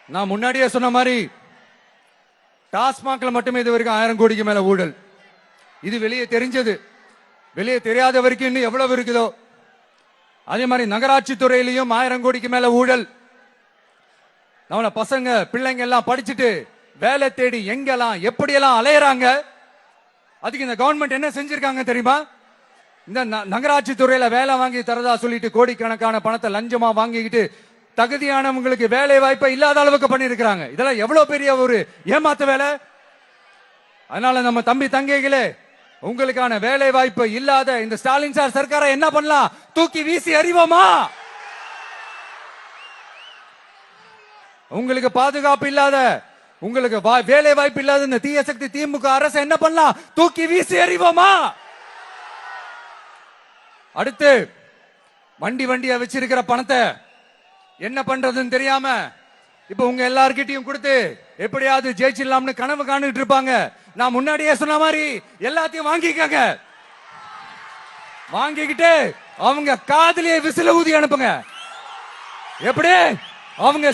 நான் முன்னாடியே சொன்ன மாதிரி டாஸ்மாக்ல மட்டுமே இது வரைக்கும் 1000 கோடிக்கு மேல ஊழல். இது வெளியே தெரிஞ்சது. வெளியே தெரியாத வரைக்கும் இன்னும் எவ்வளவு இருக்குதோ. அதே மாதிரி நகராட்சி துறையிலையும் 1000 கோடிக்கு மேல ஊழல். நம்ம பசங்க பிள்ளைங்க எல்லாம் படிச்சுட்டு வேலை தேடி எங்கெல்லாம் எப்படியெல்லாம் அலையறாங்க. அதுக்கு இந்த கவர்மெண்ட் என்ன செஞ்சிருக்காங்க தெரியுமா? இந்த நகராட்சி துறையில வேலை வாங்கி தரதா சொல்லிட்டு கோடிக்கணக்கான பணத்தை லஞ்சமா வாங்கிக்கிட்டு தகுதியானவங்களுக்கு வேலை வாய்ப்பை இல்லாத அளவுக்கு பண்ணிருக்காங்க. இதெல்லாம் எவ்வளவு பெரிய ஒரு ஏமாத்த வேலை. அதனால நம்ம தம்பி தங்கைகளே, உங்களுக்கான வேலை வாய்ப்பு இல்லாத இந்த ஸ்டாலின் சார் சர்க்காரை என்ன பண்ணலாம்? தூக்கி வீசி அறிவோமா? உங்களுக்கு பாதுகாப்பு இல்லாத, உங்களுக்கு வேலை வாய்ப்பு இல்லாத இந்த தீய சக்தி திமுக அரசு என்ன பண்ணலாம்? தூக்கி வீசி அறிவோமா? அடுத்து வண்டியா வச்சிருக்கிற பணத்தை என்ன பண்றதுன்னு தெரியாம இப்ப உங்க எல்லார்கிட்டையும் கொடுத்து எப்படியாவது ஜெயிச்சிடலாம்னு கனவு காணிட்டு இருப்பாங்க. நான் முன்னாடியே சொன்ன மாதிரி எல்லாத்தையும் வாங்கிக்கங்க. வாங்கிக்கிட்டு அவங்க காதலியை விசில ஊதி அனுப்புங்க. எப்படி அவங்க